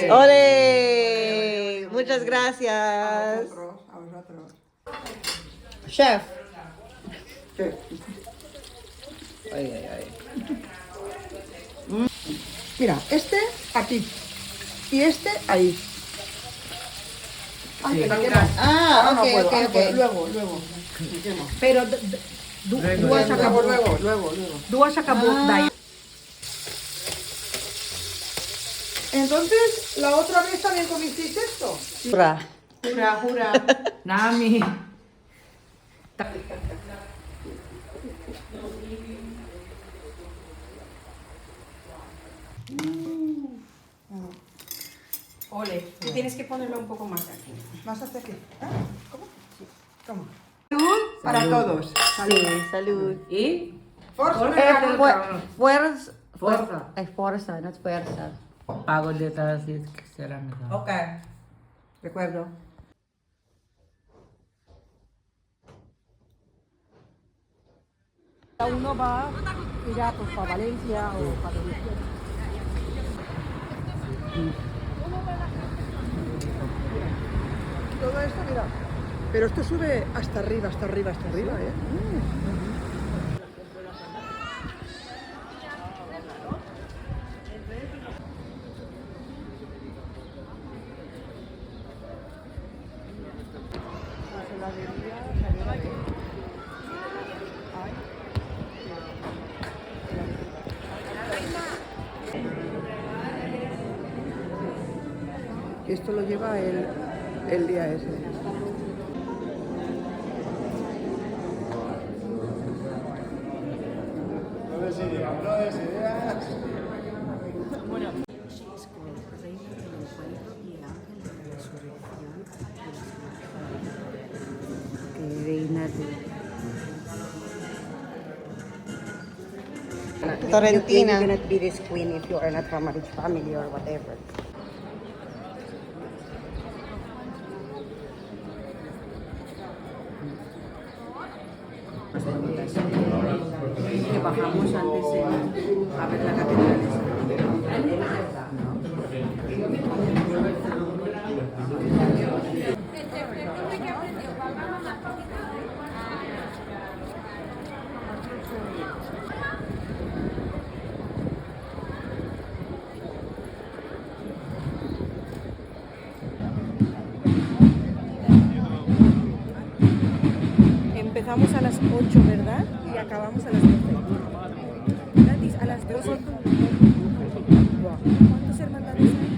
¡Ole! ¡Ole! Muchas gracias. A vosotros. Chef. ¿Qué? Ay, ay, ay. Mira, este aquí. Y este ahí. Ay, que me quema. Ah, No ok, puedo, ok, no puedo. ok. Luego. Me quemo. Pero dua sa kabuk. Luego. Dua sa kabuk dahil. Entonces, ¿la otra vez también comisteis esto? Jura. Hura. Nami. Ole, tú tienes que ponerlo un poco más aquí. Más hacia aquí. ¿Ah? ¿Cómo? Sí. ¿Cómo? Salud para todos. Sí, salud. Y Fuerza. Fuerza. Es fuerza, no es fuerza. Pagod dito si cerámica. Ok. Recuerdo. uno va ya pues para Valencia o para Todo esto, mira. Pero esto sube hasta arriba, ¿eh? Esto lo lleva el día ese. Torrentina. You cannot be this queen if you are not from a rich family or whatever. que bajamos antes a ver la catedral esa. Empezamos a las 8, ¿verdad? Y acabamos a las 12. Gratis, a las 2. ¿Cuántos hermandades hay?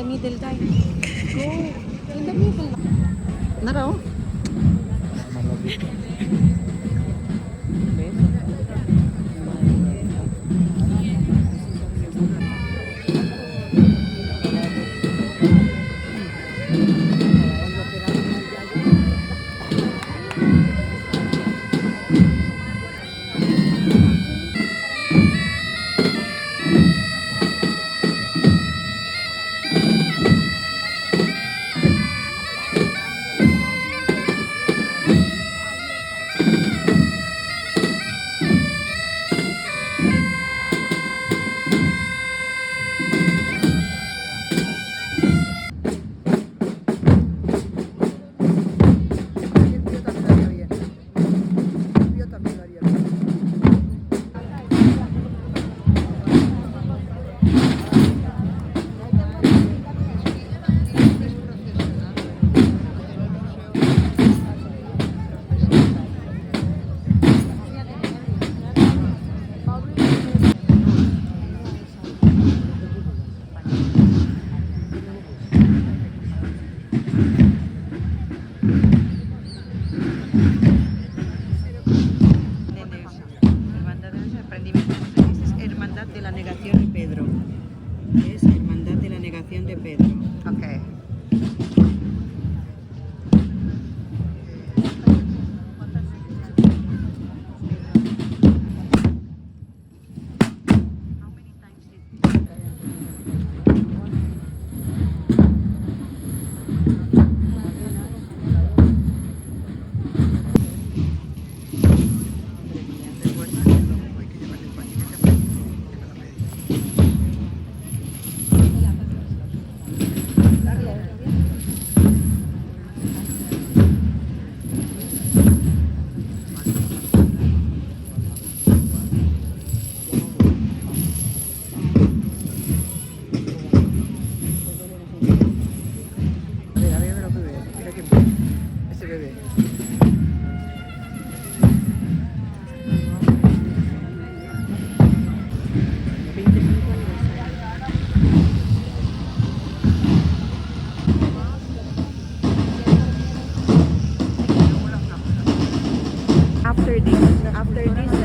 the middle, guys. Go. In the middle. Naraw. Yo también lo haría. Hermandad de la Negación de Pedro. Es Hermandad de la Negación de Pedro. Okay. A ver lo que ve. Mira que ve. Ese bebé. After this, the next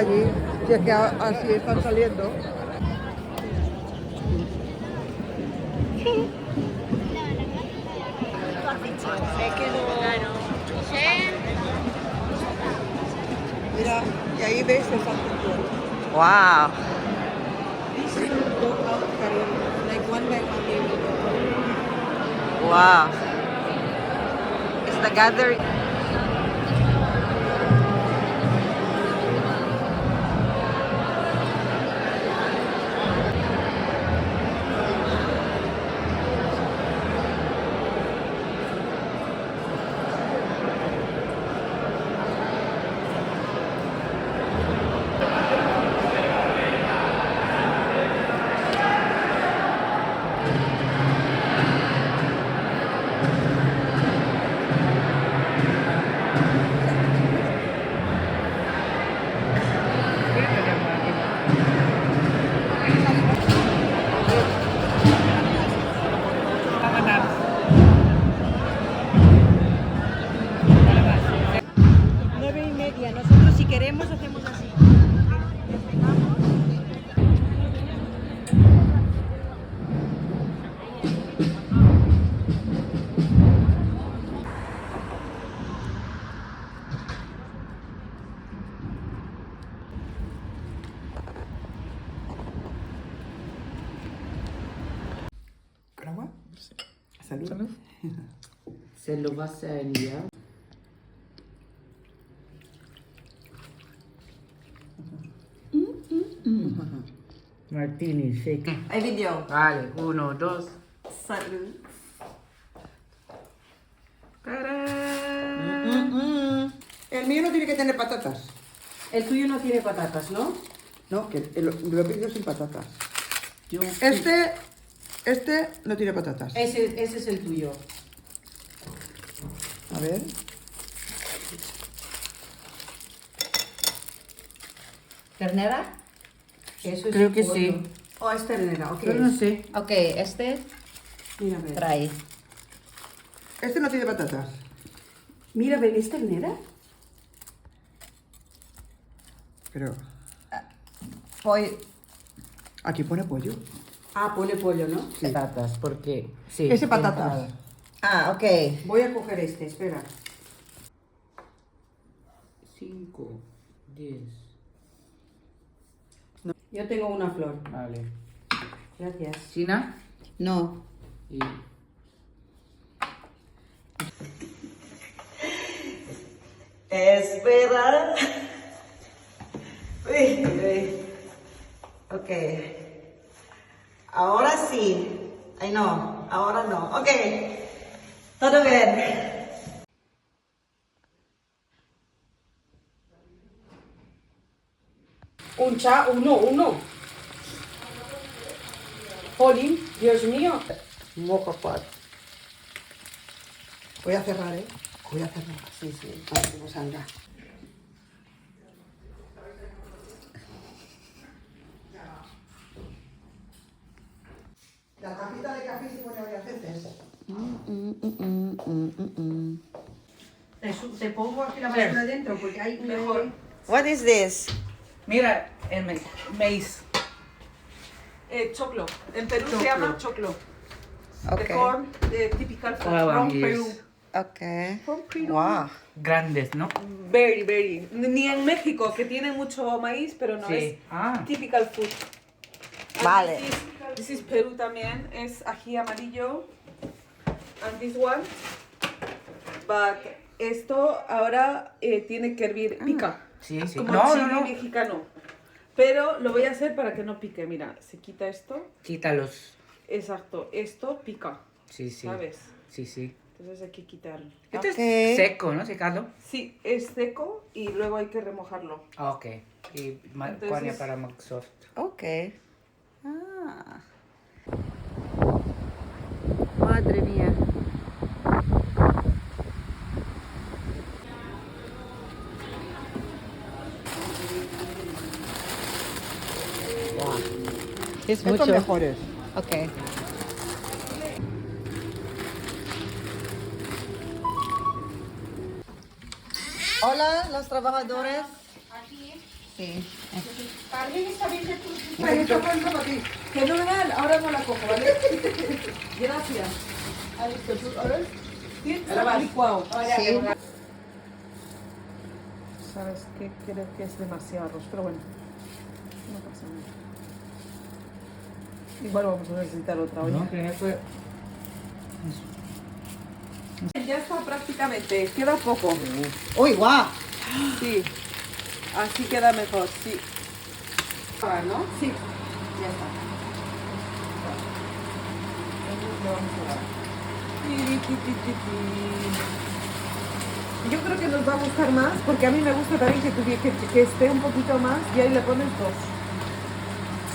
allí, si es que así están saliendo. Mira, y ahí ves el santuario. Wow. Like one by one they will go. Wow. It's the gathering. Nosotros si queremos hacemos así. ¿Caramba? Salud. Salud. Se lo vas a enviar. Martini, shake. Hay video. Vale, 1, 2. Salud. El mío no tiene que tener patatas. El tuyo no tiene patatas, ¿no? No, que lo he pedido sin patatas. Yo, Este no tiene patatas. Ese es el tuyo. A ver. ¿Ternera? Eso es creo que pollo. sí. Oh, es ternera, ok. Pero no sé. Ok, este Mira, a ver. trae. Este no tiene patatas. Mira, ven, ¿es ternera? Pero Pollo. aquí pone pollo. Ah, pone pollo, ¿no? Patatas, porque sí. Ese patatas. Ah, ok. Voy a coger este, espera. 5, 10. Yo tengo una flor. Vale. Gracias. China No. y Espera. Uy, uy. Ok. Ahora sí. Ay, no. Ahora no. Ok. Todo bien. Uno. Jolín, Dios mío. Mocapat. Voy a cerrar, ¿eh? Voy a cerrar. Sí, sí. Para que no salga. La cajita de café se pone varias veces. Te pongo aquí la basura dentro porque hay mejor. What is this? mira el maíz. Choclo. En Perú se llama choclo. Ok. The corn, the typical food Guava, from yes. Peru. Ok. From Peru. Wow. Grandes, ¿no? Very, very. Ni en México, que tiene mucho maíz, pero no Sí. es Ah. typical food. And Vale. This is Perú también, es ají amarillo. And this one. But esto ahora tiene que hervir, pica. Sí, sí. Como No, chile no, no. mexicano. Pero lo voy a hacer para que no pique. Mira, se quita esto. Quítalos. Exacto, esto pica, Sí, sí. ¿sabes? Sí, sí. Entonces hay que quitarlo. Este Ok. es seco, ¿no? Secado. Sí, es seco y luego hay que remojarlo. Ah, ok. Y Entonces- Juania para Maxor. Ok. Ah. Madre mía. Es Estos mucho. mejores. Ok. Hola, los trabajadores. Sí. Sí. Bueno, esto fue para ti. Fenomenal, ahora no la cojo, ¿vale? Gracias. Ahora sí, Ahora vas. licuado. Sí. ¿Sabes qué? Creo que es demasiado arroz, pero bueno, no pasa nada. Igual vamos a necesitar otra olla. No, que fue. Ya está prácticamente, queda poco. Uy, guau. Sí, así queda mejor, sí. ¿No? Sí, Ya está. lo vamos a dar. Yo creo que nos va a gustar más, porque a mí me gusta también que esté un poquito más y ahí le pones 2.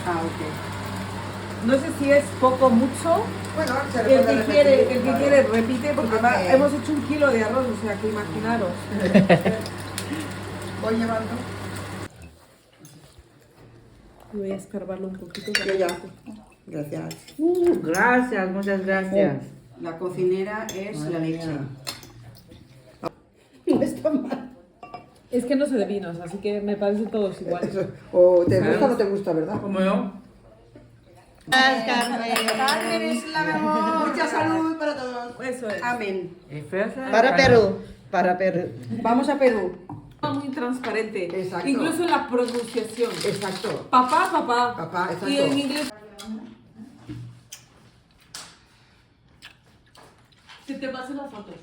Ah, ok. No sé si es poco o mucho. Bueno, se le El puede que repetir, quiere, el que claro. quiere repite, porque Ok. hemos hecho 1 kilo de arroz, o sea que imaginaros. Voy llevando. Voy a escarbarlo un poquito. Yo ya. Gracias. Gracias, muchas gracias. La cocinera es Madre la mía. leche. No está mal. Es que no sé de vinos, así que me parecen todos iguales. Eso. O te ¿Sabes? gusta o no te gusta, ¿verdad? ¿Cómo yo? Carmen es la mejor. Mucha salud para todos. Eso es. Amén. Para Perú. Para Perú. Vamos a Perú. Muy transparente. Exacto. Incluso en la pronunciación. Exacto. Papá, papá. Papá, exacto. Y en inglés. Se te pasan las fotos.